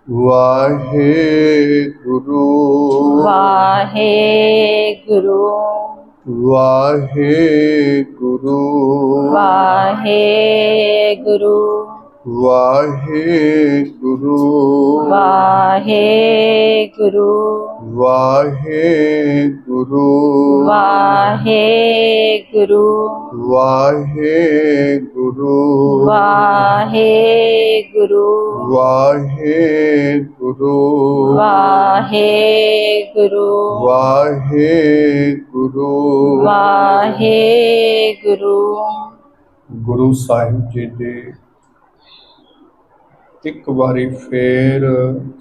वाहेगुरु वाहेगुरु वाहेगुरु वाहेगुरु वाहेगुरु वाहेगुरु वाहेगुरु वाहेगुरु वाहेगुरु वाहेगुरु वाहेगुरु वाहेगुरु वाहेगुरु वाहेगुरु। गुरु साहिब जी ਦੀ ਇੱਕ ਵਾਰੀ ਫੇਰ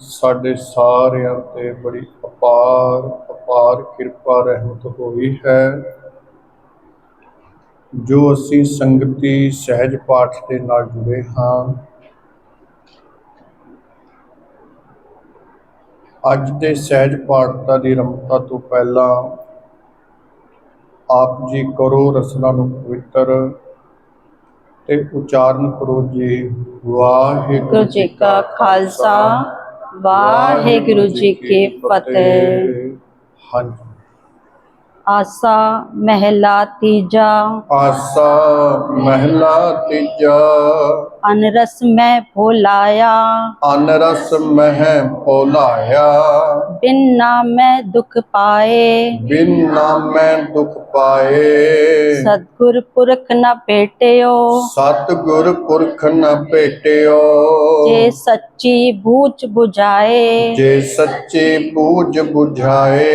ਸਾਡੇ ਸਾਰਿਆਂ ਤੇ ਬੜੀ ਅਪਾਰ ਕਿਰਪਾ ਰਹਿਮਤ ਹੋਈ ਹੈ ਜੋ ਅਸੀਂ ਸੰਗਤੀ ਸਹਿਜ ਪਾਠ ਦੇ ਨਾਲ ਜੁੜੇ ਹਾਂ। ਅੱਜ ਦੇ ਸਹਿਜ ਪਾਠ ਦੀ ਰਮਤਾ ਤੋਂ ਪਹਿਲਾਂ ਆਪ ਜੀ ਕਰੋ ਰਸਨਾ ਨੂੰ ਪਵਿੱਤਰ ਤੇ ਉਚਾਰਨ ਕਰੋ ਜੀ ਵਾਹਿਗੁਰੂ जी का खालसा वाहेगुरु जी की फतेह। ਹਾਂਜੀ। आसा महला तीजा आसा महला तीजा अनरस में भोलाया अनरस मह भोलाया बिन नाम में दुख पाए बिन नाम में दुख पाए सतगुर पुरख न भेटियो सतगुर पुरख न भेटियो जे सच्ची बूझ बुझाए जे सच्ची बूझ बुझाए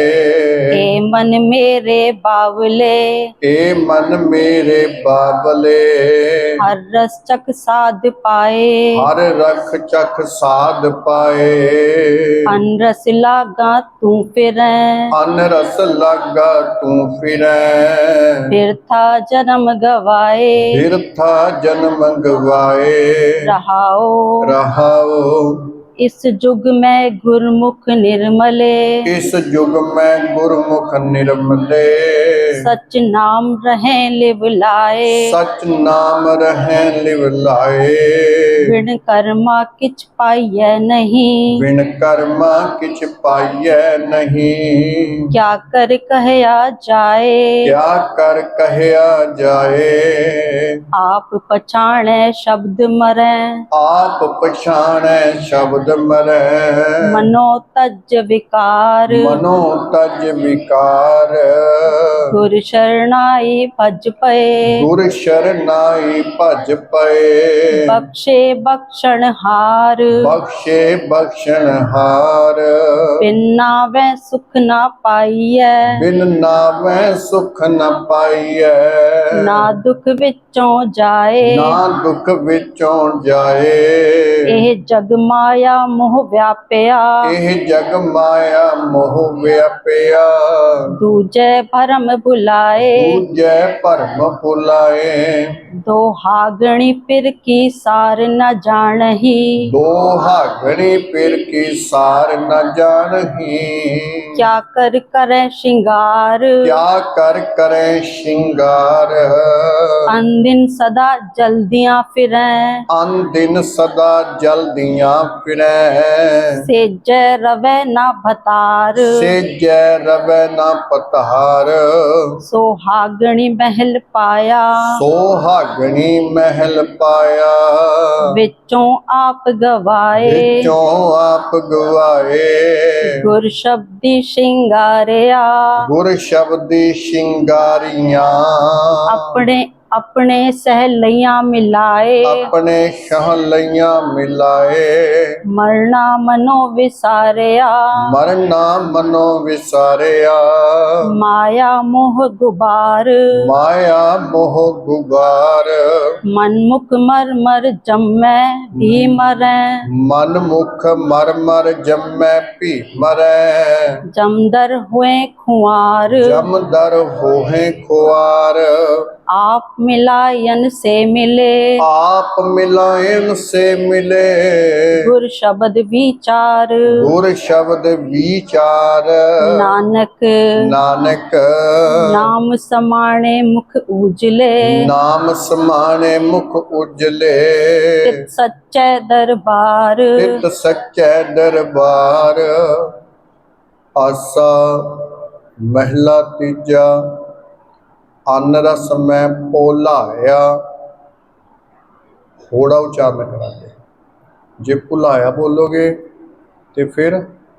ए मन मेरे बावले ए मन मेरे बाबले हर रस चख साध पाए हर रख चख साध पाए अनरस लागा तू फिर अनरस लागा तू फिरै बिरथा जन्म गवाए बिरथा जन्म गवाए रहाओ रहाओ इस युग में गुरमुख निर्मले इस युग में गुरमुख निर्मले सच नाम रहे लिवलाए सच नाम रहे लिवलाए बिन कर्मा किछ पाइय नहीं बिन कर्मा किछ पाइय नहीं क्या कर कहया जाए क्या कर कहया जाए आप पछाणे शब्द मरे आप पछाणे शब्द मरै मनो तज विकार मनो तज विकार गुर शरणाई भज पए गुर शरणाई भज पए बख्शे बख्शण हार बख्शे बख्शण हार बिन नावे सुख ना पाइय बिन नावे सुख न पाइय ना दुख विचों जाए ना दुख विचों जाए एह जग माया मोह व्यापिया एह जग माया मोह व्यापिया दूजे भरम बुलाए दूजे भरम भुलाए दो हागणी पिर की सार न जानही दो हागणी पिर की सार न जानही क्या कर करे श्रृंगार क्या कर करे श्रृंगार अनदिन सदा जल्दियां फिरे अन दिन सदा जल्दियां फिरै सेज रवे ना भतार सेजै रवै ना पतहार सोहागणी महल पाया सोहागणी महल पाया विचों आप गवाए विचों आप गवाए गुर शब्दी श्रृंगारिया गुर शब्दी शिंगारियां अपने अपने सहलैया मिलाए अपने शहलैया मिलाए मरना मनो विसारिया मरना मनो विसारिया माया मोह गुबार माया मोह गुबार मन मुख मर मर जम्मै भी मरै मन मुख मर मर जम्मै भी मरै जमदर हुए खुआर जमदर होहे खुआर आप मिलायन से मिले, आप मिलायन से मिले। गुर शब्द विचार, गुर शब्द विचार। नानक नानक नाम समाणे मुख उजले, नाम समाने मुख उजले। तित सच्चे दरबार, तित सच्चे दरबार। आसा महला तीजा। अन रस में भुलाया। होड़ा उच्चारण करांगे। जे भुलाया बोलोगे तो फिर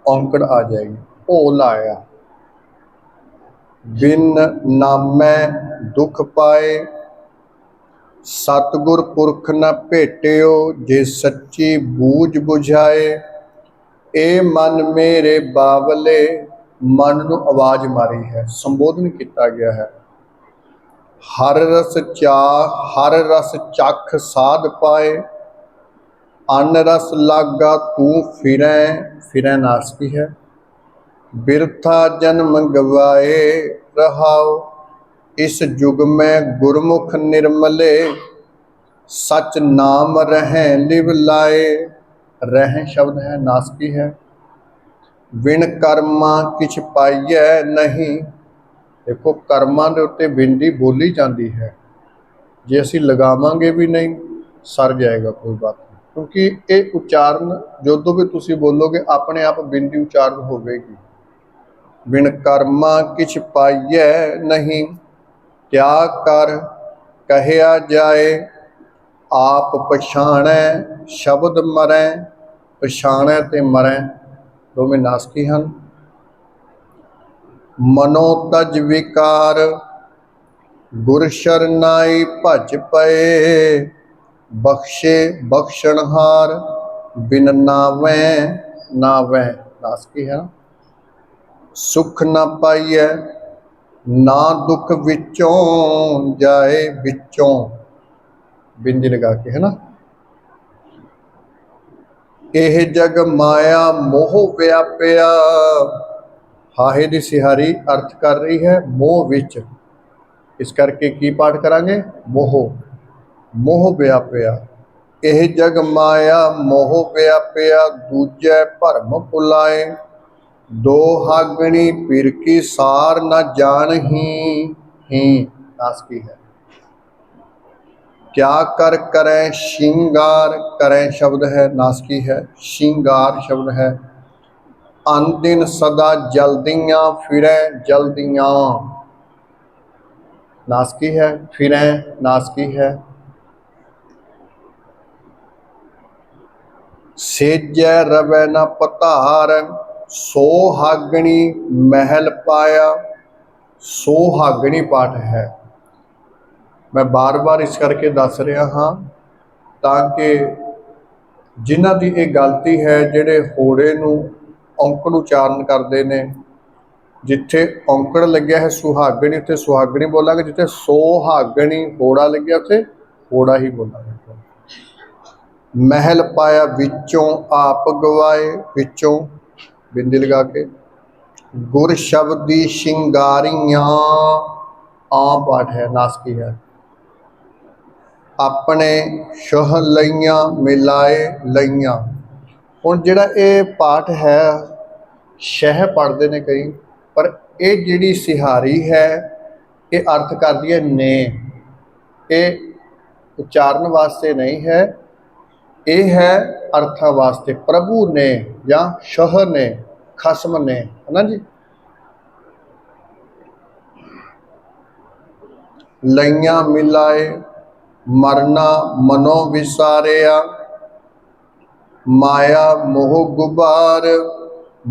औंकड़ आ जाएगी। भुलाया। बिन नामै दुख पाए, सतगुर पुरख न भेटियो, जे सच्ची बूझ बुझाए। ए मन मेरे बावले, मन नूं आवाज़ मारी है, संबोधन किया गया है। हर रस चख साध पाए, अन रस लागा तू फिरै। फिरै नासकी है। बिरथा जन्म गवाए रहाओ, इस युग में गुरमुख निर्मले। सच नाम रहें लिव लाए। रहें शब्द है, नासकी है। बिन कर्मा किछ पाइए नहीं। देखो कर्मां दे उत्ते बिंदी बोली जाती है, जे असी लगावांगे भी नहीं सर जाएगा, कोई बात नहीं, क्योंकि ये उच्चारण जो भी तुसी बोलोगे अपने आप बिंदी उच्चारण होगी। बिन कर्मा किछ पाइए नहीं, क्या कर कहया जाए। आप पछाणै शब्द मरै। पछाणै ते मरै दोवें नासकी हैं। मनो तज विकार, गुर शरनाई भज पए। बख्शे बख्शणहार, बिन नावें नावें नासकी है। सुख न पाइए, ना दुख विचों जाए। विचों बिंदी लगा के है ना। एह जग माया मोह व्यापिया। हाहे दी सिहारी अर्थ कर रही है मोह विच, इस करके की पाठ करांगे मोह। मोह व्यापिया। एह जग माया मोह व्यापिया, दूजे भरम भुलाए। दो हागणी पिर की सार न जानही। ही नासकी है। क्या कर करें श्रृंगार। करें शब्द है, नासकी है। श्रृंगार शब्द है। अन दिन सदा जल्दियाँ फिरै। जल्दियाँ नासकी है। फिरै नासकी है। सेजै रवै न पतार, सोहागणी महल पाया। सोहागणी पाठ है। मैं बार बार इस करके दस रहा हाँ ताकि जिन्हां दी ये गलती है, जिहड़े होड़े नूं औंकड़ उच्चारण करते हैं, जिथे औंकड़ लग्या है सुहागणी उत्थे सुहागणी बोलांगे, जिथे सोहागणी होड़ा लग्या उत्थे होड़ा ही बोलांगे। महल पाया विचों आप गवाए। विचों बिंदी लगा के। गुर शब्दी शिंगारियां। आ पाठ है, नासकी है। अपने शह लइयां मिलाए लइयां। हुण जिहड़ा ये पाठ है शह पढ़ते हैं कई, पर ये जिहड़ी सिहारी है ये अर्थ करती है ने। ये उच्चारण वास्ते नहीं है, ये है अर्थां वास्ते। प्रभु ने या शह ने, खसम ने, है ना जी। लइयां मिलाए, मरना मनो विसारिया। माया मोह गुबार,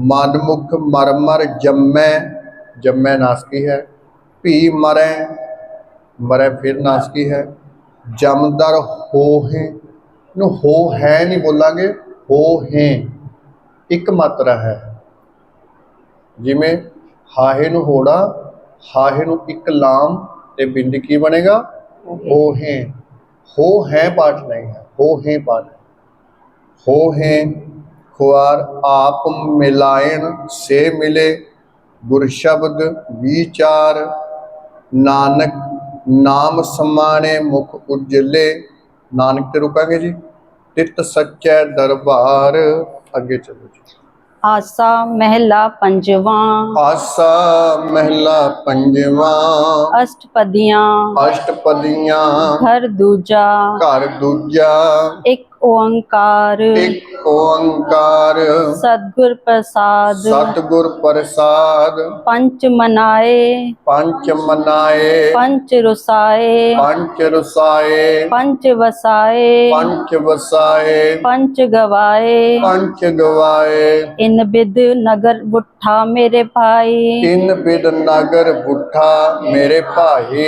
मन मुख मर मर जम्मै। जम्मै नासकी है। भी मरै, मरै फिर नासकी है। जमदर होहें, हो है नहीं बोलांगे, हो हैं एक मात्रा है। जिमें हाहे नूं होड़ा, हाहे नूं एक लाम ते बिंद की बनेगा हो हैं। हो हैं पाठ नहीं है, हो हैं पाठ है। हो हैं खुआर आप मिलायन से मिले, गुर शब्द विचार। नानक ਨਾਮ ਸਮਾਣੇ ਮੁਖ ਉਜਲੇ। ਨਾਨਕ ਤੇ ਰੁਕਾਂਗੇ ਜੀ। ਤਿਤ ਸੱਚੈ ਦਰਬਾਰ। ਅੱਗੇ ਚਲੋ ਜੀ। आसा महला पंजवा। ਆਸਾ ਮਹਿਲਾ ਪੰਜਵਾਂ। अष्टपदियां ਅਸ਼ਟਪਦੀਆਂ। घर दूजा। ਘਰ ਦੂਜਾ। एक ओंकार। ਇੱਕ ਓੰਕਾਰ। सतगुर प्रसाद। ਸਤਿਗੁਰ ਪ੍ਰਸਾਦ। पंच मनाए। ਪੰਚ ਮਨਾਏ। पंच रुसाए। ਪੰਚ ਰਸਾਏ। पंच वसाए। ਪੰਚ ਵਸਾਏ। पंच गवाए। ਪੰਚ ਗਵਾਏ। इन बिद नगर बुट्ठा मेरे भाई। ਤਿੰਨ ਬਿਦ ਨਗਰ ਬੁੱਠਾ ਮੇਰੇ ਭਾਈ।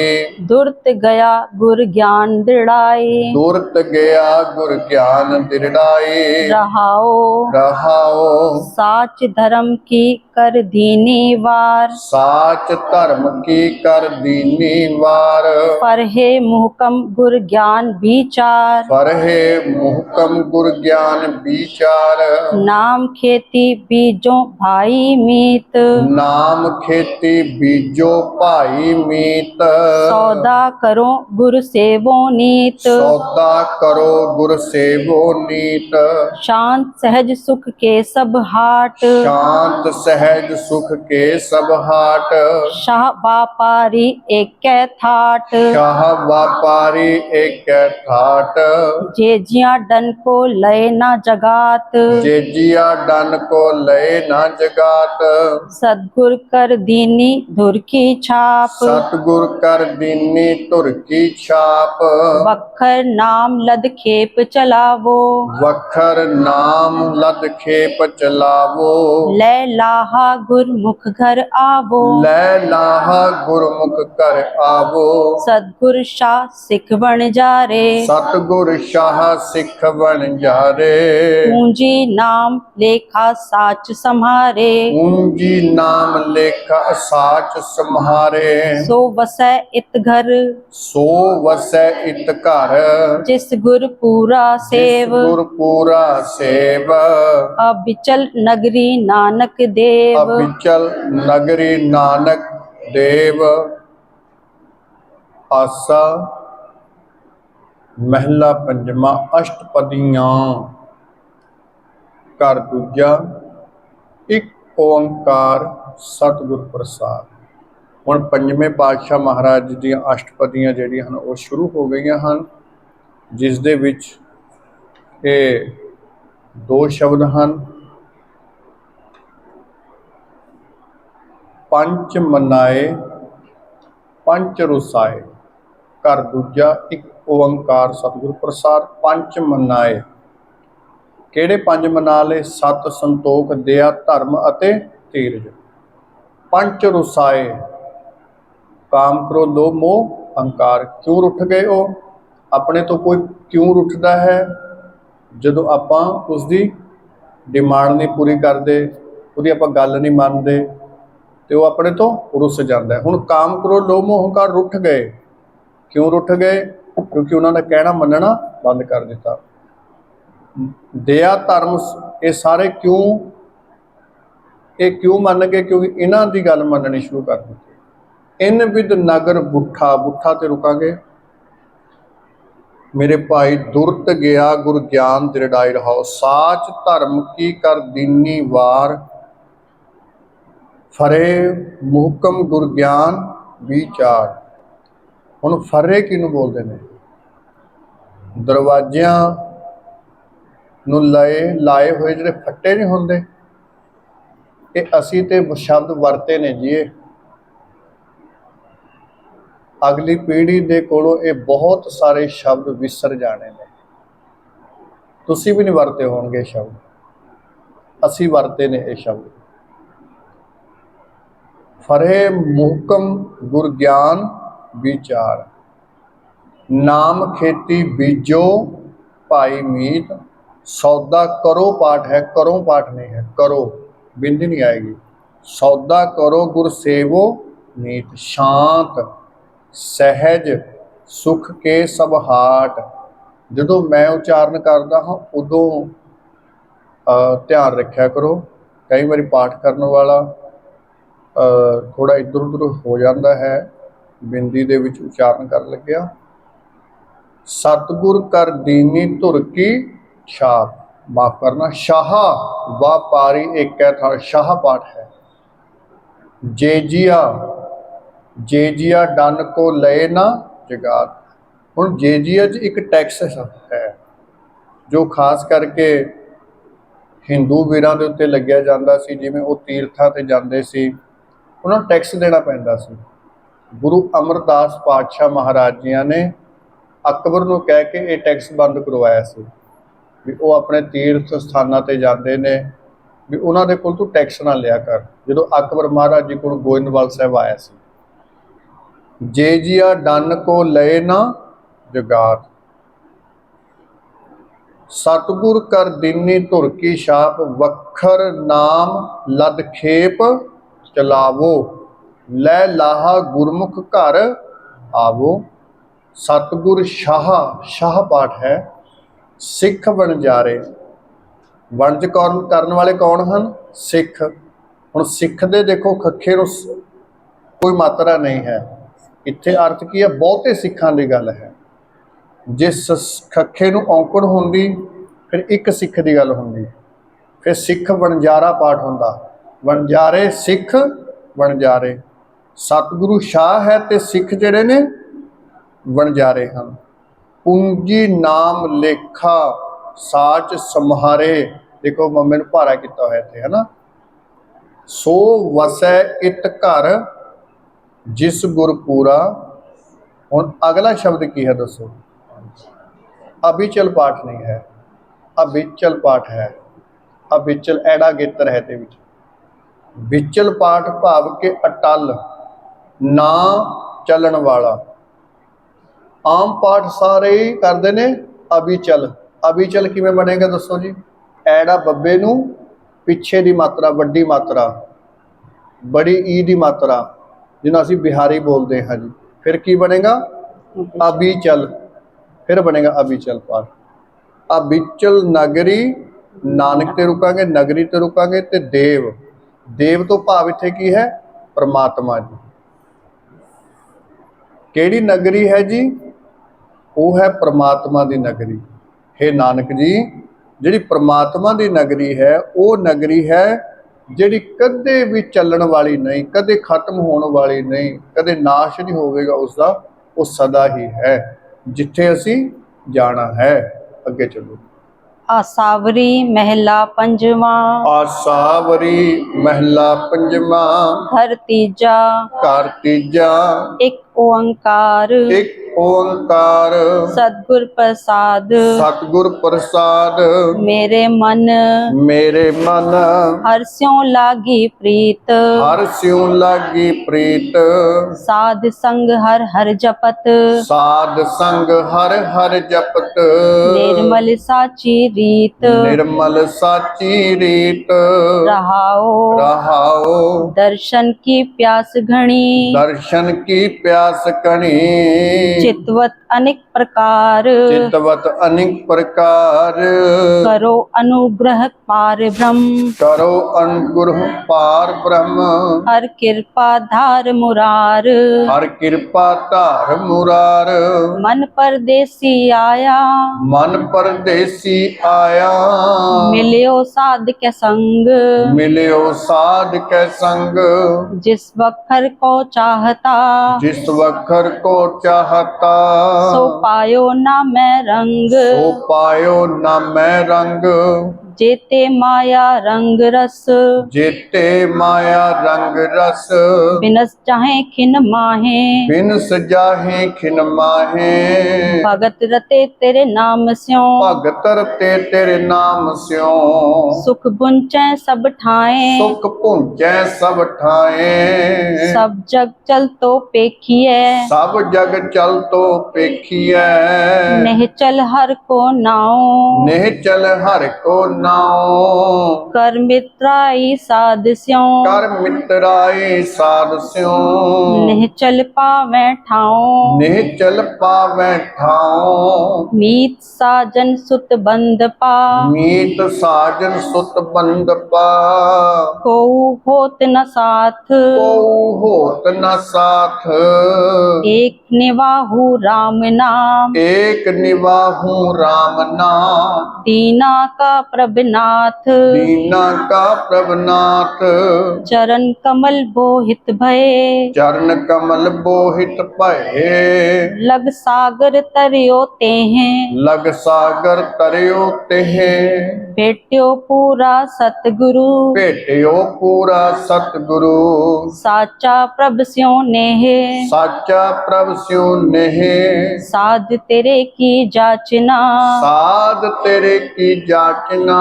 दुरत गया गुर ज्ञान दृढ़ाई। ਦੁਰਤ ਗਿਆ ਗੁਰ ਗਿਆਨ ਦਿਰੜਾਈ। रहाओ ਰਹਾਓ। साच धर्म की कर दीनी वार। ਸਾਚ ਧਰਮ ਕੀ ਕਰ ਦੀਨੀ ਵਾਰ। पढ़े मुहकम गुर ज्ञान विचार। ਪਰਹੇ ਮੁਹਕਮ ਗੁਰ ਗਿਆਨ ਵਿਚਾਰ। नाम खेती बीजों भाई मीत। ਨਾਮ ਖੇਤੀ ਬੀਜੋ ਭਾਈ ਮੀਤ। सौदा करो गुर सेवो नीत। ਸੌਦਾ ਕਰੋ ਗੁਰ ਸੇਵੋ ਨੀਤ। शांत सहज सुख के सब हाट। ਸ਼ਾਂਤ ਸਹਿਜ ਸੁਖ ਕੇ ਸਭ ਹਾਟ। शाह व्यापारी एक थाट। ਸ਼ਾਹ ਵਾਪਾਰੀ ਏਕੈ ਠਾਟ। जे जिया डन को लय न जगात। ਜੇਜੀਆ ਡਨ ਕੋ ਲਏ ਨਾ ਜਗਾਤ। सदगुर कर दीनी धुर की छाप। ਸਤਿਗੁਰ ਕਰ ਦੀਨੀ ਧੁਰ ਕੀ ਛਾਪ। बखर नाम लद खेप चलावो। ਵਖਰ ਨਾਮ ਲਦ ਖੇਪ ਚਲਾਵੋ। लय लाहा गुरमुख घर आवो। ਲੈ ਲਾਹਾ ਗੁਰਮੁਖ ਕਰ ਆਵੋ। सदगुर शाह सिख बन जा रे। ਸਤਿਗੁਰ ਸ਼ਾਹ ਸਿੱਖ ਬਣ ਜਾਰੇ। पूंजी नाम लेखा साच सम्हारे। ऊंजी नाम लेखा साच सम्हारे। सो वसै इत घर सो वसै इत घर। जिस गुर पूरा सेव। गुर पूरा सेव। अबिचल नगरी नानक देव। अबिचल नगरी नानक देव। आसा महला पंजवा। अष्टपदियां। घर दूजा। एक ओंकार सतगुर प्रसाद। ਹੁਣ ਪੰਜਵੇਂ ਪਾਤਸ਼ਾਹ ਮਹਾਰਾਜ ਜੀ ਦੀਆਂ ਅਸ਼ਟਪਦੀਆਂ ਜਿਹੜੀਆਂ ਹਨ ਉਹ ਸ਼ੁਰੂ ਹੋ ਗਈਆਂ ਹਨ, ਜਿਸ ਦੇ ਵਿੱਚ ਇਹ ਦੋ ਸ਼ਬਦ ਹਨ। ਪੰਚ ਮਨਾਏ ਪੰਚ ਰੁਸਾਏ। ਘਰ ਦੂਜਾ। ਇੱਕ ਓੰਕਾਰ ਸਤਿਗੁਰ ਪ੍ਰਸਾਦ। ਪੰਚ ਮਨਾਏ। ਕਿਹੜੇ ਪੰਜ ਮਨਾ ਲਏ? ਸਤ, ਸੰਤੋਖ, ਦਇਆ, ਧਰਮ ਅਤੇ ਧੀਰਜ। ਪੰਚ ਰੁਸਾਏ। ਕਾਮ, ਕ੍ਰੋਧ, ਲੋਭ, ਮੋਹ, ਅਹੰਕਾਰ। ਕਿਉਂ ਰੁੱਠ ਗਏ ਉਹ? ਆਪਣੇ ਤੋਂ ਕੋਈ ਕਿਉਂ ਰੁੱਠਦਾ ਹੈ? ਜਦੋਂ ਆਪਾਂ ਉਸਦੀ ਡਿਮਾਂਡ ਨਹੀਂ ਪੂਰੀ ਕਰਦੇ, ਉਹਦੀ ਆਪਾਂ ਗੱਲ ਨਹੀਂ ਮੰਨਦੇ, ਤੇ ਉਹ ਆਪਣੇ ਤੋਂ ਰੁੱਸ ਜਾਂਦਾ ਹੈ। ਹੁਣ ਕਾਮ, ਕ੍ਰੋਧ, ਲੋਭ, ਮੋਹ, ਅਹੰਕਾਰ ਰੁੱਠ ਗਏ। ਕਿਉਂ ਰੁੱਠ ਗਏ? ਕਿਉਂਕਿ ਉਹਨਾਂ ਦਾ ਕਹਿਣਾ ਮੰਨਣਾ ਬੰਦ ਕਰ ਦਿੱਤਾ। ਦਇਆ, ਧਰਮ, ਇਹ ਸਾਰੇ ਕਿਉਂ ਮੰਨ ਗਏ? ਕਿਉਂਕਿ ਇਹਨਾਂ ਦੀ ਗੱਲ ਮੰਨਣੀ ਸ਼ੁਰੂ ਕਰ ਦਿੱਤੀ। ਇਨ ਵਿਦ ਨਗਰ ਬੁੱਠਾ। ਬੁੱਠਾ ਤੇ ਰੁਕਾਂਗੇ। ਮੇਰੇ ਭਾਈ ਦੁਰਤ ਗਿਆ ਗੁਰ ਗਿਆਨ ਦ੍ਰਿੜਾਈ ਰਹਾਓ। ਸਾਚ ਧਰਮ ਕੀ ਕਰ ਦੀਨੀ ਵਾਰ। ਫਰੇ ਮੁਹਕਮ ਗੁਰ ਗਿਆਨ ਵਿਚਾਰ। ਹੁਣ ਫਰੇ ਕਿਹਨੂੰ ਬੋਲਦੇ ਨੇ? ਦਰਵਾਜ਼ਿਆਂ ਨੂੰ ਲਾਏ ਹੋਏ ਜਿਹੜੇ ਫੱਟੇ ਨਹੀਂ ਹੁੰਦੇ, ਇਹ ਅਸੀਂ ਤੇ ਸ਼ਬਦ ਵਰਤੇ ਨੇ ਜੀ। ਇਹ ਅਗਲੀ ਪੀੜ੍ਹੀ ਦੇ ਕੋਲੋਂ ਇਹ ਬਹੁਤ ਸਾਰੇ ਸ਼ਬਦ ਵਿਸਰ ਜਾਣੇ ਨੇ। ਤੁਸੀਂ ਵੀ ਨਹੀਂ ਵਰਤੇ ਹੋਣਗੇ ਇਹ ਸ਼ਬਦ, ਅਸੀਂ ਵਰਤੇ ਨੇ ਇਹ ਸ਼ਬਦ। ਫਰੇ ਮੁਹਕਮ ਗੁਰ ਗਿਆਨ ਵਿਚਾਰ। ਨਾਮ ਖੇਤੀ ਬੀਜੋ ਭਾਈ ਮੀਤ। ਸੌਦਾ ਕਰੋ ਪਾਠ ਹੈ, ਕਰੋ ਪਾਠ ਨਹੀਂ ਹੈ, ਕਰੋ ਬਿੰਦੀ ਨਹੀਂ ਆਏਗੀ। ਸੌਦਾ ਕਰੋ ਗੁਰ ਸੇਵੋ ਨੀਤ। ਸ਼ਾਂਤ ਸਹਿਜ ਸੁਖ ਕੇ ਸਭ ਹਾਟ। ਜਦੋਂ ਮੈਂ ਉਚਾਰਨ ਕਰਦਾ ਹਾਂ ਉਦੋਂ ਧਿਆਨ ਰੱਖਿਆ ਕਰੋ। ਕਈ ਵਾਰੀ ਪਾਠ ਕਰਨ ਵਾਲਾ ਥੋੜ੍ਹਾ ਇੱਧਰ ਉੱਧਰ ਹੋ ਜਾਂਦਾ ਹੈ, ਬਿੰਦੀ ਦੇ ਵਿੱਚ ਉਚਾਰਨ ਕਰਨ ਲੱਗਿਆ। ਸਤਿਗੁਰ ਕਰ ਦੀਨੀ ਧੁਰ ਕੀ ਛਾਪ, ਮਾਫ करना, शाह वापारी एक था, शाह पाठ है। जेजिया, जेजिया डन को लए ना जगात। ਹੁਣ जेजिया 'ਚ ਇੱਕ ਟੈਕਸ ਹੈ ਜੋ ਖਾਸ ਕਰਕੇ ਹਿੰਦੂ ਵੀਰਾਂ ਦੇ ਉੱਤੇ ਲੱਗਿਆ ਜਾਂਦਾ ਸੀ। ਜਿਵੇਂ ਉਹ ਤੀਰਥਾਂ ਤੇ ਜਾਂਦੇ ਸੀ, ਉਹਨਾਂ ਨੂੰ ਟੈਕਸ ਦੇਣਾ ਪੈਂਦਾ ਸੀ। ਗੁਰੂ ਅਮਰਦਾਸ ਪਾਤਸ਼ਾਹ ਮਹਾਰਾਜ ਜੀਆਂ ਨੇ ਅਕਬਰ ਨੂੰ ਕਹਿ ਕੇ ਇਹ ਟੈਕਸ ਬੰਦ ਕਰਵਾਇਆ ਸੀ ਵੀ ਉਹ ਆਪਣੇ ਤੀਰਥ ਸਥਾਨਾਂ ਤੇ ਜਾਂਦੇ ਨੇ, ਵੀ ਉਹਨਾਂ ਦੇ ਕੋਲ ਤੂੰ ਟੈਕਸ ਨਾ ਲਿਆ ਕਰ। ਜਦੋਂ ਅਕਬਰ ਮਹਾਰਾਜ ਜੀ ਕੋਲ ਗੋਇੰਦਵਾਲ ਸਾਹਿਬ ਆਇਆ ਸੀ, जेजिया डन को लए ना जगात, सतगुर कर दीनी धुर की छाप, वखर नाम लद खेप चलावो, लै लाहा गुरमुख घर आवो। सतगुर शाह, शाह पाठ है। सिख वणजारे, वणज करन वाले कौन हैं? सिख। हुण सिख दे देखो खखे नूं कोई मात्रा नहीं है, इत्थे अर्थ की है बहुते सिखां दी गल है। जिस खखे नूं औंकड़ हुंदी फिर एक सिख की गल हुंदी, फिर सिख वणजारा पाठ हुंदा, वणजारे सिख वणजारे। सतगुरु शाह है ते सिख जिहड़े ने वणजारे हैं। पूंजी नाम लेखा साच सम्हारे, देखो मम्मे नूं भारा किया होया इत्थे है ना। सो वसै इत घर जिस गुरपूरा। हुण अगला शब्द की है दसो? अबिचल पाठ नहीं है, अबिचल पाठ है। अबिचल ऐड़ा गेतर है ते विच। बिचल पाठ भाव के अटल, ना चलन वाला। आम पाठ सारे ही करते ने अबिचल। अबिचल किवें बनेगा दसो जी? ऐड़ा बब्बे नूं पिछे दी मात्रा, वड्डी मात्रा, बड़ी ई दी मात्रा, जिन्हों असीं बिहारी बोलते हैं जी, फिर की बनेगा? अबिचल। फिर बनेगा अबिचल पाठ। अबिचल नगरी, नानक ते रुकांगे, नगरी ते रुकांगे, ते देव। देव तो भाव इत्थे की है? परमात्मा जी। केड़ी नगरी है जी? वो है परमात्मा दी नगरी। हे नानक जी, जिहड़ी परमात्मा दी नगरी है, वो नगरी है ਜਿਹੜੀ कदे भी ਚੱਲਣ वाली नहीं, कदे खत्म होने वाली नहीं, कदे नाश नहीं होवेगा उसका, वो सदा ही है, जिथे असी जाना है। अगे चलो। आसावरी महला पंजवा। आसावरी महला पंजवा। घर तीजा। घर तीजा। एक ओंकार। एक ओंकार। सतगुर प्रसाद। सतगुर प्रसाद। मेरे मन। मेरे मन। हर स्यों लागी प्रीत। हर स्यों लागी प्रीत। साध संग हर हर जपत। साध संग हर हर जपत। निर्मल साची रीत। निर्मल साची रीत। रहाओ। रहाओ। दर्शन की प्यास घनी। दर्शन की प्यास कणी। चितवत अनेक प्रकार। चितवत अनेक प्रकार। करो अनुग्रह पार ब्रह्म। करो अनुग्रह पार ब्रह्म। हर कृपा धार मुरार। हर कृपा धार मुरार। मन परदेसी आया। मन परदेसी आया। मिलियो साध के संग। मिलियो साध के संग। जिस वखर को चाहता। जिस वखर को चाहता। सो पायो ना मैं रंग। सो पायो ना मैं रंग। जेते माया रंग रस। जेते माया रंग रस। बिनस चाहे खिन माहे। बिन सजाहे खिन माहे। भगत रते तेरे नाम स्यों। भगत रते तेरे नाम स्यों। सुख बुंचै सब ठाए। सुख पुंजै सब ठाए। सब जग चल तो पेखिए। सब जग चल तो पेखिए। नेह चल हर को नाओ। नेह चल हर को नाओ। कर मित्राई साध स्यों कर मित्राई साध स्यों। निश्चल पावै ठाऊं निश्चल पावै ठाऊं। मीत साजन सुत बंद पा मीत साजन सुत बंद पा। को होत न साथ को होत न साथ। एक निवाहु राम नाम एक निवाहु राम नाम। दीना का प्रभनाथ दीना का प्रभनाथ। चरण कमल बोहित भये चरण कमल बोहित भये। लग सागर तरियो ते हैं लग सागर तरियो तेह। भेट्यो पूरा सतगुरु भेटियो पूरा सतगुरु। साचा प्रभ स्यों नेह साचा प्रभ स्यों नेह। साध तेरे की जाचना साध तेरे की जाचना।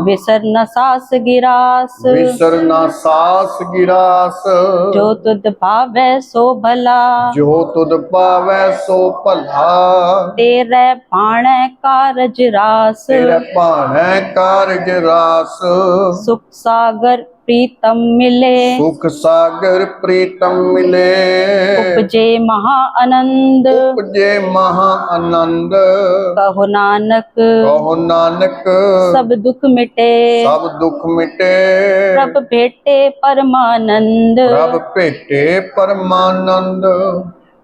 विसर न सास गिरास विसर न सास गिरास। जो तुद भावै सो भला जो तुद पावै सो भला। तेरे भाणै कारज रास तेरे भाणै कारज रास। सुख सागर प्रीतम मिले सुख सागर प्रीतम मिले। उपजे महा आनंद उपजे महा आनंद। कहो नानक कहो नानक सब दुख मिटे सब दुख मिटे। प्रभ भेटे परमानंद प्रभ भेटे परमानंद।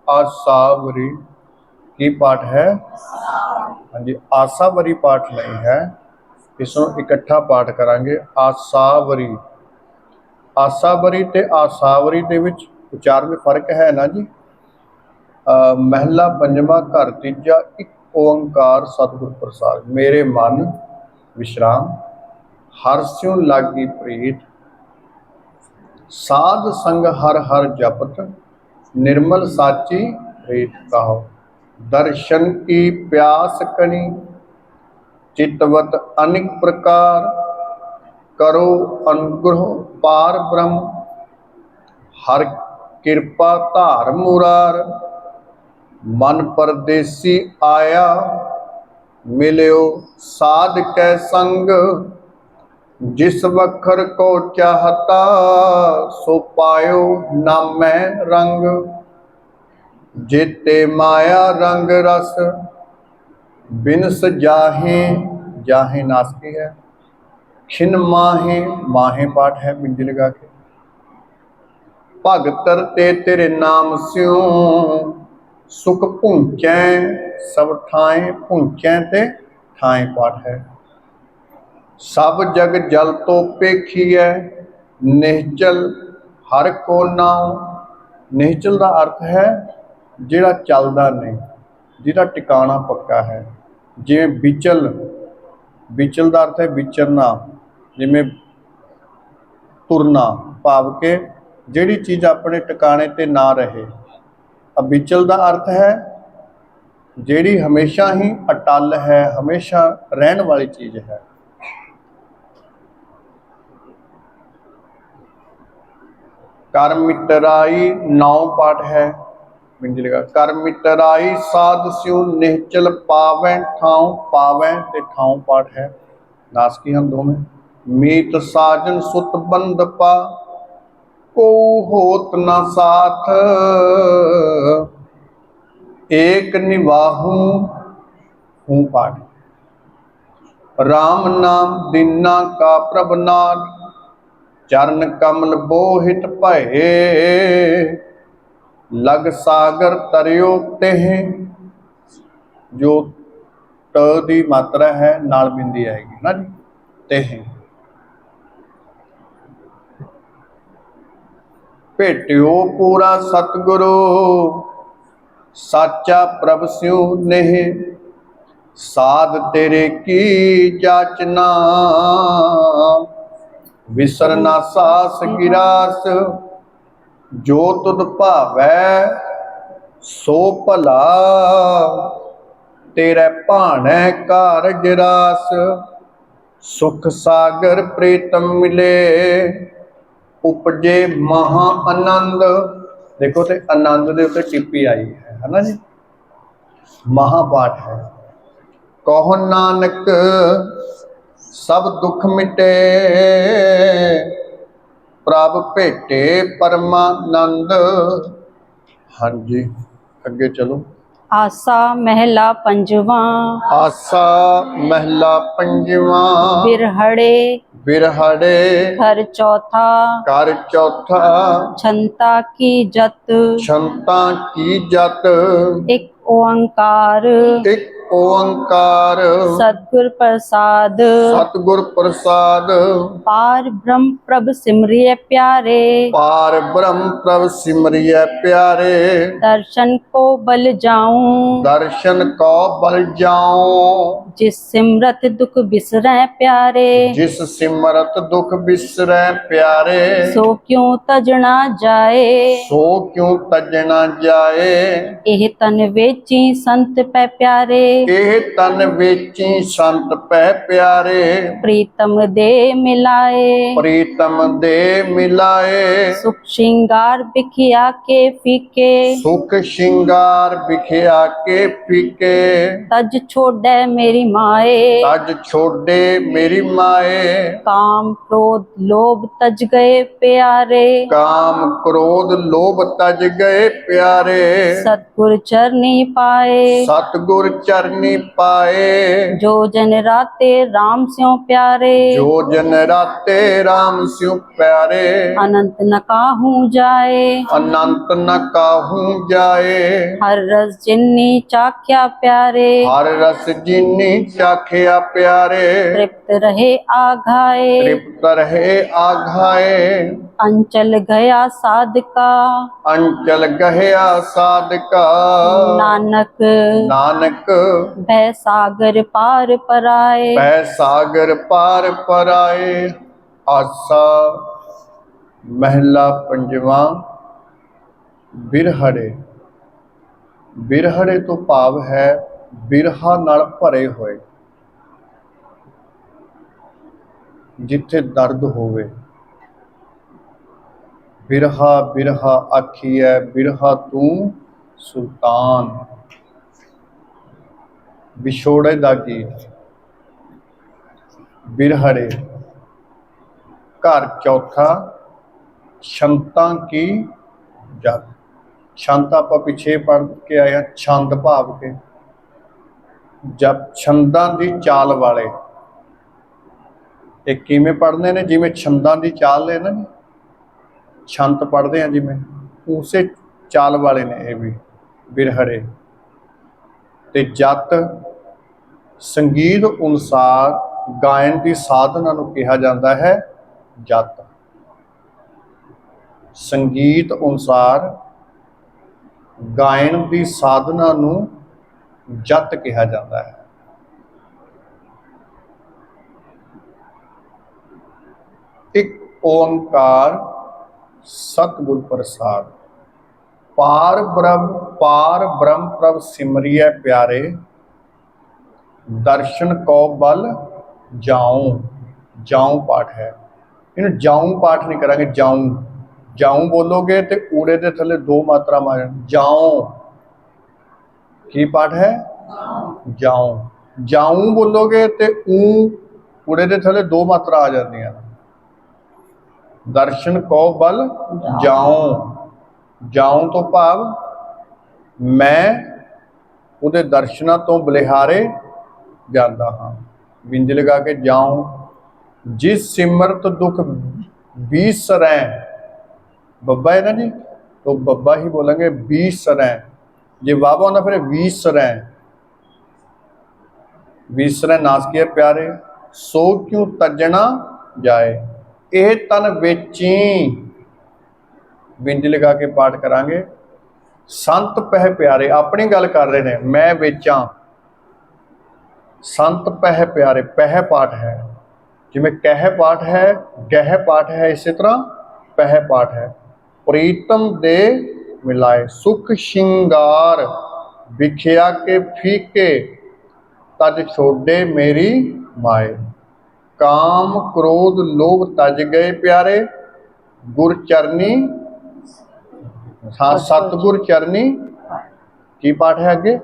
आसावरी की पाठ है? हाँ जी, आसावरी पाठ नहीं है, इसों इकट्ठा पाठ करांगे। आसावरी आसावरी ते आसावरी दे विच उचार में फर्क है ना जी। महला पंजवा घर तीजा एक ओंकार सतगुर प्रसाद। मेरे मन विश्राम हर स्यों लागी प्रीत। साध संग हर हर जपत निर्मल साची रीत कहो। दर्शन की प्यास कनी चितवत अनेक प्रकार। करो अनुग्रह पार ब्रह्म हर कृपा धार मुरार। मन परदेसी आया मिल्यो साध कै संग। जिस वखर को चाहता सो पायो नामै रंग। जेते माया रंग रस बिनस जाहे। जाहे नासकी है। खिन माहे माहे पाठ है बिंदी लगा के। भगतर ते तेरे नाम स्यों सुख भूंचै सब ठाए। भूंचै ते ठाए पाठ है। सब जग जल तो पेखिए निश्चल हर को नाम। निश्चल का अर्थ है जिहड़ा चलदा नहीं, जिहड़ा टिकाणा पक्का है। जिवें विचल, विचल का अर्थ है विचरना, जिवें तुरना, भाव के जिहड़ी चीज़ अपने टिकाणे ते ना रहे। अविचल का अर्थ है जिहड़ी हमेशा ही अटल है, हमेशा रहन वाली चीज़ है। कर मितराई नौ पाठ है बिंदी लगा। कर मितराई साध स्यों निश्चल पावै ठाऊं। पावै ते ठाऊं पाठ है नासकी हम दोवें। मीत साजन सुत बंद पा को होत न साथ। एक निवाहू हूँ पाठ। राम नाम दीना का प्रभनाथ चरण कमल बोहित भये। लग सागर तरियो तेह। जो ट दी मात्रा है नाल बिंदी आएगी ना जी, तेह। भेटियो पूरा सतगुरु साचा प्रभ स्यों नेह। साध तेरे की जाचना विसर ना सास गिरास। जो तुद भावै सो भला तेरे भाणै कारज रास। सुख सागर प्रीतम मिले उपजे महा आनंद। देखो तो आनंद के उत्ते टिप्पी आई है ना जी, महापाठ है। कहो नानक सब दुख मिटे प्रभ भेटे परमानंद। हाँ जी, अगे चलो। आसा महला पंजवा। आसा महला पंजवा। बिरहड़े बिरहड़े घर चौथा। कर चौथा। क्षमता की जत क्षमता की जत। एक ओंकार एक ओंकार सतगुर प्रसाद। सतगुर प्रसाद। पार ब्रह्म प्रभ सिमरिय प्यारे। पार ब्रह्म प्रभ सिमरिय प्यारे। दर्शन को बल जाऊं दर्शन को बल जाऊं। जिस सिमरत दुख बिसरै प्यारे। जिस सिमरत दुख बिसरै प्यारे। सो क्यों तजना जाए। सो क्यों तजना जाए। एह तन वेची संत पै प्यारे। एह तन वेची संत पै प्यारे। प्रीतम दे मिलाए। प्रीतम दे मिलाए। सुख श्रृंगार बिखिया के फीके। सुख श्रृंगार बिखिया के फीके। तज छोड़े मेरी माए। तज छोड़े मेरी माए। काम क्रोध लोभ तज गए प्यारे। काम क्रोध लोभ तज गए प्यारे। सतगुर चरनी पाए। सतगुर चरनी पाए। जो जन राते राम स्यों प्यारे। जो जन राते राम स्यों प्यारे। अनंत न काहू जाए। अनंत न काहू जाए। हर रस जिन्नी चाख्या प्यारे। हर रस जिन्नी चाखिया प्यारे। तृप्त रहे आघाए। तृप्त रहे आघाए। अंचल गया साधका। अंचल गया साधका। नानक नानक भय सागर पार पराए। भय सागर पार पराए। आसा महला पंजवा। बिरहड़े। बिरहड़े तो भाव है बिरहा नाल भरे होए, जिथे दर्द होवे। बिरहा बिरहा आखिए बिरहा तू सुल्तान। विछोड़े दा गीत। बिरहड़े घर चौथा। क्षमता की जत। छंद आप पिछे पढ़ के आए हैं, छंद भाव के जब छंदा की चाल वाले। एक किवें पढ़ते हैं जिमें छंदा की चाल है ना, छंद पढ़ते हैं जिमें उस चाल वाले ने ये भी बिरहड़े। ते जत संगीत अनुसार गायन की साधना नूं कहा जाता है जत। संगीत अनुसार गायन की साधना नूं जत कहा जाता है। एक ओंकार सतगुर प्रसाद। पार ब्रह्म प्रभ सिमरिय प्यारे। दर्शन को बल जाऊं। जाऊं पाठ है, इन्हें जाऊं पाठ नहीं करांगे। जाऊं जाऊं बोलोगे तो ऊड़े के थले दो मात्रा मार जाऊं। की पाठ है जाऊं। जाऊं बोलोगे तो ऊड़े के थले दो मात्रा आ जाती हैं। दर्शन को बल जाऊं। जाऊं तो भाव मैं उहदे दर्शना तो बलिहारे जाता हाँ। बिंज लगा के जाऊं। जिस सिमरत दुख बीसरै। बब्बा है ना जी, तो बब्बा ही बोलेंगे बीसरै। जे बाबा होना फिर बीसरै। बीसरै नास किया प्यारे। सो क्यों तजना जाए। यह तन बेची। बिंज लगा के पाठ करांगे। संत पह प्यारे अपनी गल कर रहे हैं, मैं बेचा। संत पह प्यारे, पह पाठ है जिमें कह पाठ है, गह पाठ है, इसी तरह पह पाठ है। प्रीतम दे मिलाए। सुख श्रृंगार बिखिया के फीके। तज छोड़े मेरी माए। काम क्रोध लोभ तज गए प्यारे। गुर चरनी हाँ सतगुर चरनी। की पाठ है आगे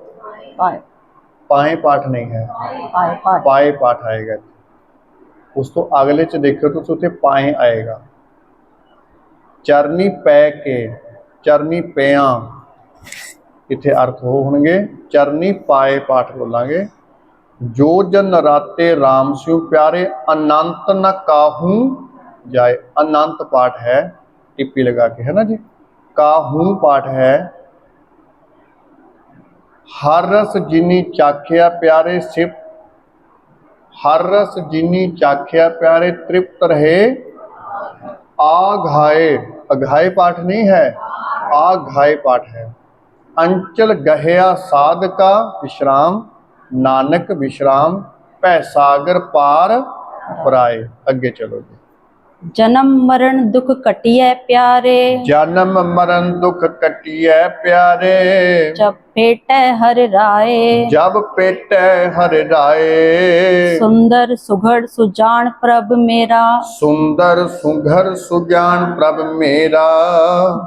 पाए पाठ नहीं है, पाए पाठ आएगा। उस तो अगले च देखो तो उत्थे पाए आएगा। चरनी पै के, चरनी पिया, इत्थे अर्थ हो होणगे चरनी पाए पाठ बोलांगे। जो जन राते राम सिउ प्यारे, अनंत न काहू जाए। अनंत पाठ है टिप्पी लगा के, है ना जी। काहू पाठ है। हर रस जिनी चाखिया प्यारे सिप, हर रस जिनी चाखिया प्यारे तृप्त रहे आघाए। अघाए पाठ नहीं है, आघाए पाठ है। अंचल गहया साध का विश्राम, नानक विश्राम पै सागर पार पराए। अगे चलो जी। जन्म मरण दुख कटिए प्यारे, जन्म मरण दुख कटिए प्यारे, जब भेटै हर राय। जब पेटै हर राय। सुंदर सुघड़ सुजान प्रभ मेरा, सुंदर सुघर सुज्ञान प्रभ मेरा,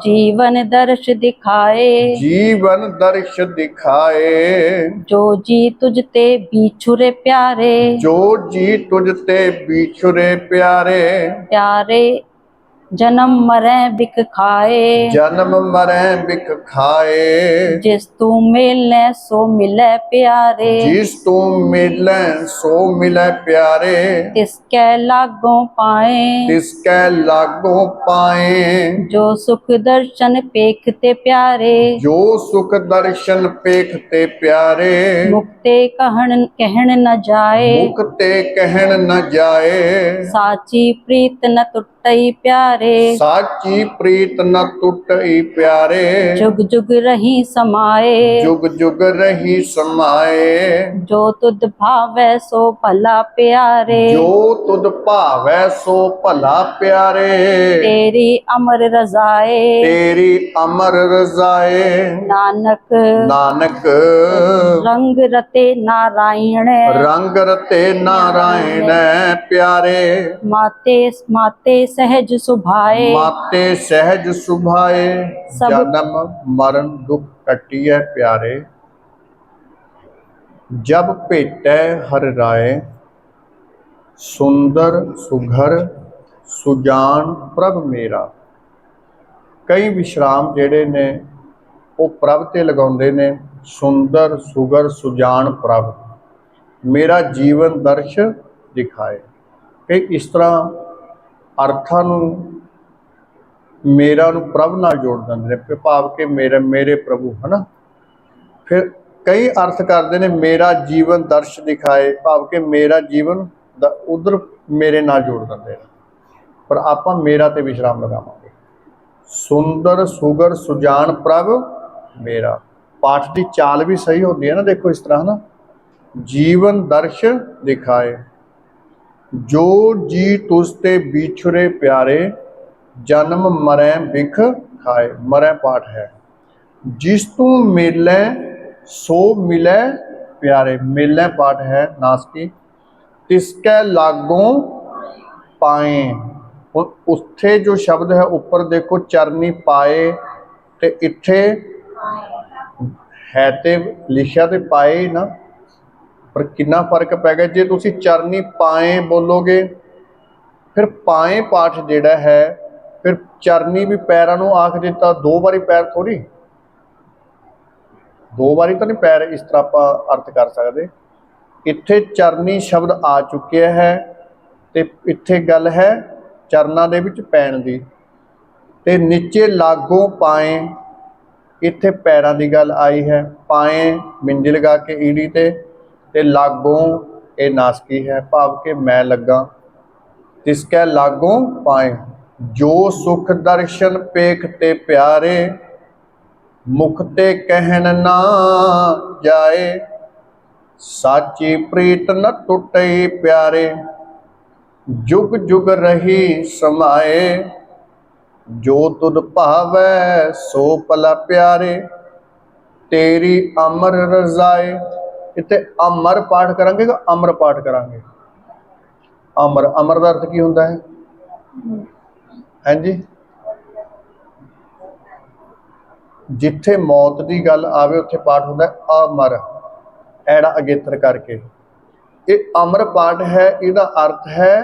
जीवन दर्श दिखाए। जीवन दर्श दिखाए। जो जी तुझ ते बिछुरे प्यारे, जो जी तुझ ते बिछुरे प्यारे, प्यारे जन्म मरै बिक खाए। जन्म मरै बिख खाए। जिस तू मिलै सो मिलै प्यारे, जिस तू मिलै सो मिलै प्यारे, तिसकै लागों पाए। तिसकै लागों पाए। जो सुख दर्शन पेखते प्यारे, जो सुख दर्शन पेखते प्यारे, मुक्ते कहन कहन न जाए। मुक्ते कहन न जाए। साची प्रीत न टुटई प्यारे, साची प्रीत न टुटई प्यारे। जुग जुग रही समाए। जुग जुग रही समाए। जो तुध भावै सो भला प्यारे, जो तुध भावै सो भला प्यारे। तेरी अमर रजाए। तेरी अमर रजाए। नानक नानक रंग रते नारायण, रंग रते नारायण प्यारे। माते माते सहज सुभाए। माते सहज सुभाए। सब जन्म मरण दुख कटिए प्यारे, जब भेटै हर राय। सुंदर सुघर सुजान प्रभ मेरा। कई विश्राम ਜਿਹੜੇ ਨੇ ਉਹ ਪ੍ਰਭ ਤੇ ਲਗਾਉਂਦੇ ਨੇ। ਸੁੰਦਰ ਸੁਗਰ ਸੁਜਾਨ ਪ੍ਰਭ ਮੇਰਾ ਜੀਵਨ ਦਰਸ਼ ਦਿਖਾਏ। ਕਿ ਇਸ ਤਰ੍ਹਾਂ ਅਰਥਾਂ ਨੂੰ ਮੇਰਾ ਨੂੰ ਪ੍ਰਭ ਨਾਲ ਜੋੜ ਦਿੰਦੇ ਨੇ, ਭਾਵ ਕਿ ਮੇਰੇ ਪ੍ਰਭੂ, ਹੈ ਨਾ। ਫਿਰ ਕਈ ਅਰਥ ਕਰਦੇ ਨੇ ਮੇਰਾ ਜੀਵਨ ਦਰਸ਼ ਦਿਖਾਏ, ਭਾਵ ਕਿ ਮੇਰਾ ਜੀਵਨ ਉਧਰ ਮੇਰੇ ਨਾਲ ਜੋੜ ਦਿੰਦੇ ਨੇ। ਪਰ ਆਪਾਂ ਮੇਰਾ ਤੇ ਵਿਸ਼ਰਾਮ ਲਗਾਵਾਂਗੇ। ਸੁੰਦਰ ਸੁਗਰ ਸੁਜਾਨ ਪ੍ਰਭ ਮੇਰਾ। ਪਾਠ ਦੀ ਚਾਲ ਵੀ ਸਹੀ ਹੁੰਦੀ ਹੈ ਨਾ, ਦੇਖੋ ਇਸ ਤਰ੍ਹਾਂ, ਹੈ ਨਾ। ਜੀਵਨ ਦਰਸ਼ ਦਿਖਾਏ। ਜੋ ਜੀ ਤੁਸ ਤੇ ਬਿਛੁਰੇ ਪਿਆਰੇ, ਜਨਮ ਮਰੈ ਬਿਖ ਖਾਏ। ਮਰੈ ਪਾਠ ਹੈ। ਜਿਸ ਤੂੰ ਮਿਲੈ ਸੋ ਮਿਲੈ प्यारे। मेले पाठ है नासकी। तिसकै लागों पाए। हुण उत्थे जो शब्द है ऊपर देखो चरनी पाए, ते इत्थे है ते लिखिया ते पाए ही ना, पर कितना फर्क पै गया। जे तुसी चरनी पाए बोलोगे फिर पाए पाठ जिहड़ा है, फिर चरनी भी पैरां नूं आख दिता, दो बारी पैर थोड़ी, दो बारी तो नहीं पैर इस तरह आप अर्थ कर सकते। इत्थे चरनी शब्द आ चुके है, ते इत्थे गल है चरना दे विच पैण दी। ते नीचे लागों पाए, इत्थे पैरां दी गल आई है। पाए मिंजी लगा के ईड़ी ते लागों ये नासकी है, भाव के मैं लगा। तिसकै लागों पाए। जो सुख दर्शन पेख ते प्यारे, मुखते कहन ना जाए। साची प्रीत न टुटई प्यारे, जुग जुग रही समाए। जो तुद भावै सो भला प्यारे, तेरी अमर रजाए। इत्थे अमर पाठ करांगे कि अमर पाठ करांगे? अमर, अमर का अर्थ की होंदा है? हैं जी, जिथे मौत की गल आवे उत्थे पाठ होंदा है अमर, ऐड़ा अगेतर करके। ये अमर पाठ है, इसका अर्थ है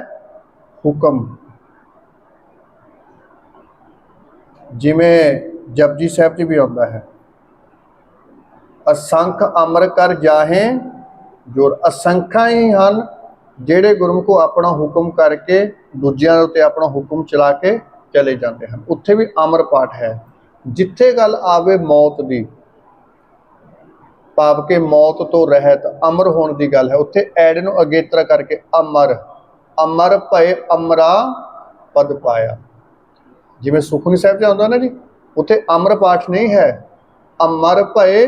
हुक्म। जिमें जपजी साहब जी भी आता है, असंख अमर कर जाहे जोर। असंख्या ही हैं ਜਿਹੜੇ गुरमुख को अपना हुक्म करके दूजिਆਂ ਦੇ ਉੱਤੇ अपना हुक्म चला के चले जाते हैं। उत्थे भी अमर पाठ है। जिथे गल आवे मौत की, भाव के मौत तो रहत अमर होने की गल है, उत्थे ऐड नूं अगेतरा करके अमर। अमर भय अमरा पद पाया। जिवें सुखमनी साहिब च आउंदा ना जी, उत्थे अमर पाठ नहीं है, अमर भय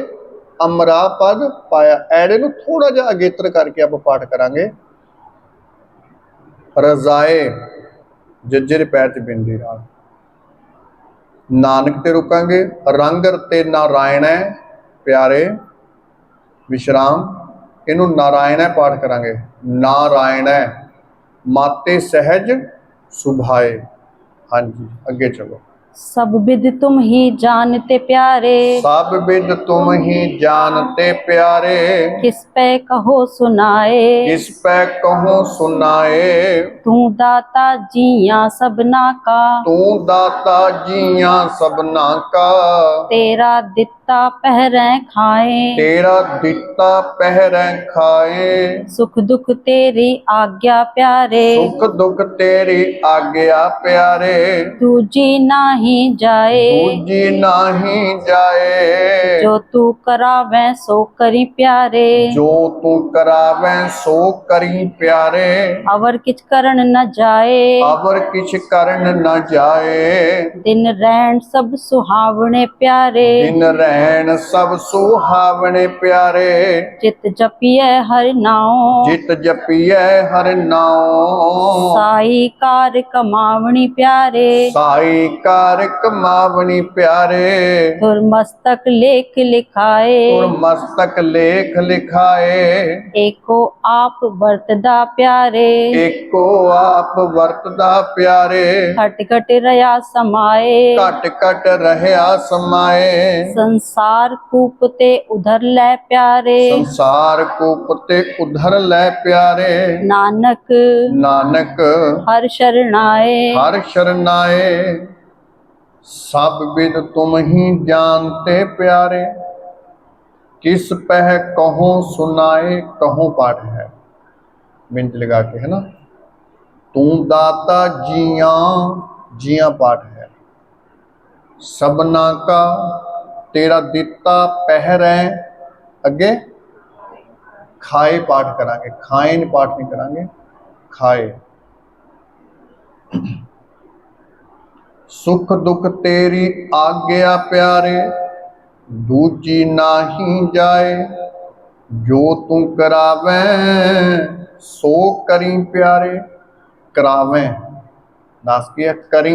अमरा पद पाया। ऐड नूं थोड़ा जिहा अगेतर करके आप पाठ करांगे। रजाए जज्जर पैर च बिंदी नाल, नानक ते रुकांगे। रंग रते नारायण है प्यारे विश्राम, इनू नारायण है पाठ करांगे। नारायण है माते सहज सुभाए। हाँ जी, अगे चलो। सब विद तुम ही जानते प्यारे, सब विद तुम ही जानते प्यारे, किस पे कहो सुनाए। किस पे कहो सुनाए। तू दाता जिया सबना का, तू दाता जिया सबना का, तेरा दिता पहरें खाए। तेरा दिता पहरें खाए। सुख दुख तेरी आज्ञा प्यारे, सुख दुख तेरी आज्ञा प्यारे, दूजी नाही जाए। दूजी नाही जाए। जो तू करावे सो करी प्यारे, जो तू करावे सो करी प्यारे। अवर किछ करन न जाए, अवर किछ करन न जाए। दिन रैन सब सुहावने प्यारे, दिन रहन सब सुहावने प्यारे। चित जपिए हर नाम, जित जपिए हर नाम। साई कार कमावणी प्यारे, साई कार कमावनी प्यारे। तुर मस्तक लेख लिखाए। तुर मस्तक लेख लिखाए। एको आप वर्तदा प्यारे, एको आप वर्तदा प्यारे। खट खट रया समाए। घट घट रहया समाए। संसार कूप ते उधर लै प्यारे, संसार को पते उधर लै प्यारे। नानक नानक हर शरणाए। हर शरनाए। सब विद तुम ही जानते प्यारे, किस पह कहो सुनाए। कहो पाठ है मिनट लगा के, है ना। तू दाता जिया, जिया पाठ है। सबना का तेरा दिता पहरें, अगे खाए पाठ करांगे। खाए ने पाठ नहीं करांगे, खाए। सुख दुख तेरी आज्ञा प्यारे, दूजी नाही जाए। जो तू करावे सो करी प्यारे। करावे नासकी है, करी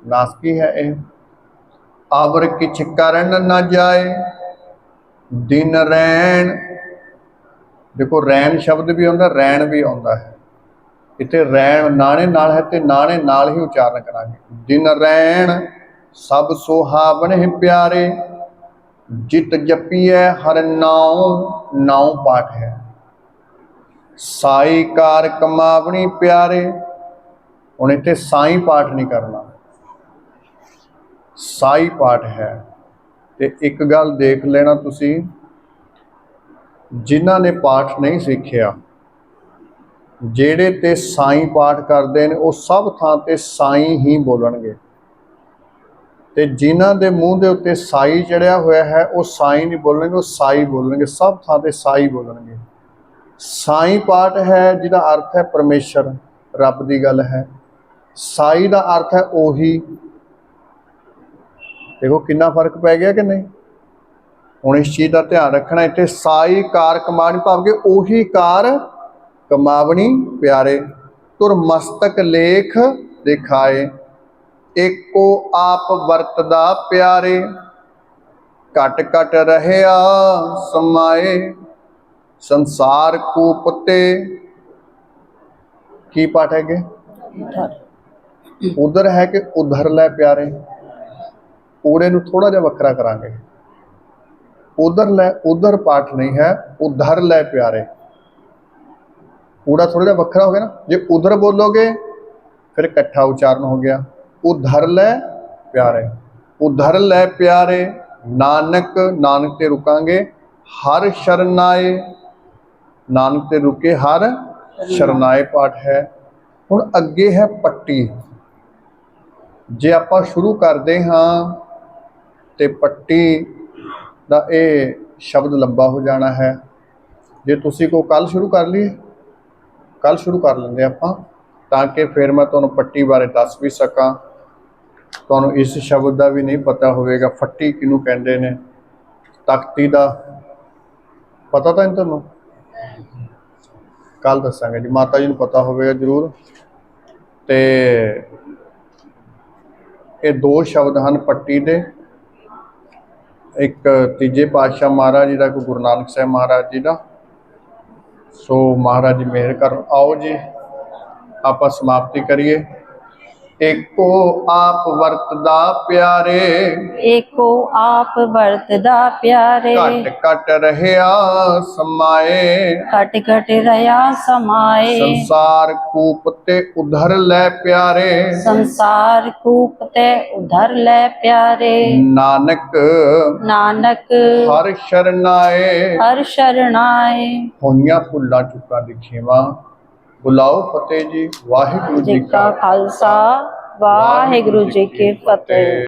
नासकी है। आवर किछ करन न जाए। दिन रैन, देखो रैन शब्द भी आउंदा, रैन भी आउंदा है। इत्थे रैन नाणे नाल है, ते नाणे नाल ही उचारण करांगे। दिन रैन सब सुहावने प्यारे, जित जपिए हर नाम। नाम पाठ है। साई कार कमावनी प्यारे, हुण इत्थे साई पाठ नहीं करना, साई पाठ है। ते एक गल देख लेना तुसी, जिन्हां ने पाठ नहीं सीखिया, ਜਿਹੜੇ ਤੇ ਸਾईं पाठ करते हैं वो सब थां ते साईं ही बोलणगे। ਤੇ ਜਿਨ੍ਹਾਂ ਦੇ ਮੂੰਹ ਦੇ ਉੱਤੇ ਸਾਈ ਚੜਿਆ ਹੋਇਆ ਹੈ ਉਹ ਸਾਈ ਨਹੀਂ ਬੋਲਣਗੇ, ਉਹ ਸਾਈ ਬੋਲਣਗੇ। ਸਭ ਥਾਂ ਤੇ ਸਾਈ ਬੋਲਣਗੇ। ਸਾਈ ਪਾਠ ਹੈ ਜਿਹਦਾ ਅਰਥ ਹੈ ਪਰਮੇਸ਼ਰ, ਰੱਬ ਦੀ ਗੱਲ ਹੈ। ਸਾਈ ਦਾ ਅਰਥ ਹੈ ਉਹੀ। ਦੇਖੋ ਕਿੰਨਾ ਫਰਕ ਪੈ ਗਿਆ ਕਿ ਨਹੀਂ। ਹੁਣ ਇਸ ਚੀਜ਼ ਦਾ ਧਿਆਨ ਰੱਖਣਾ। ਇੱਥੇ ਸਾਈ ਕਾਰ ਕਮਾਵਣੀ ਭਾਵ ਕਿ ਉਹੀ ਕਾਰ कमावनी प्यारे। तुर मस्तक लेख दिखाए। एको आप वर्तदा प्यारे, घट घट रहया समाए। संसार कूप ते की पाठ है कि उधर है कि उधर लै प्यारे। ऊड़े नूं थोड़ा जिहा वखरा करांगे। उधर लै, उधर पाठ नहीं है, उधर लै प्यारे। ਊੜਾ थोड़ा ਜਿਹਾ ਵੱਖਰਾ हो गया ना, जे उधर बोलोगे फिर इकट्ठा उच्चारण हो गया। उधर लै प्यारे, उधर लै प्यारे, नानक, नानक ते रुकांगे, हर शरनाए, नानक ते रुके हर शरनाए पाठ है। हुण अगे है पट्टी। जे आपां शुरू करते हाँ तो पट्टी दा ये शब्द लंबा हो जाना है। जे तुसी को कल शुरू कर लिए, कल शुरू कर लेंगे आपां, ताकि फिर मैं तुहानूं पट्टी बारे दस भी सकां। तुहानूं इस शब्द का भी नहीं पता होवेगा, फट्टी किनू कहंदे ने, तख्ती दा पता तो नहीं तुहानूं? कल दसांगे जी, माता जी नूं पता होवेगा जरूर। तो ये दो शब्द हैं पट्टी दे, एक तीजे पातशाह महाराज जी का, एक गुरु नानक साहब महाराज जी का। सो महाराज जी मेहर कर। आओ जी आप समाप्ति करिए। एको आप वरतदा प्यारे, एको आप वरतदा प्यारे, घट घट रहया समाए, घट घट रया समाए, संसार कूप ते उधर लै प्यारे, संसार कूप ते उधर लै प्यारे, नानक नानक हर शरनाए। हर शरणाए। होइयां भुल्लां चुकां दी खेवा। बुलाओ फतेह जी। वाहिगुरू जी का खालसा, वाहिगुरु जी की फतेह।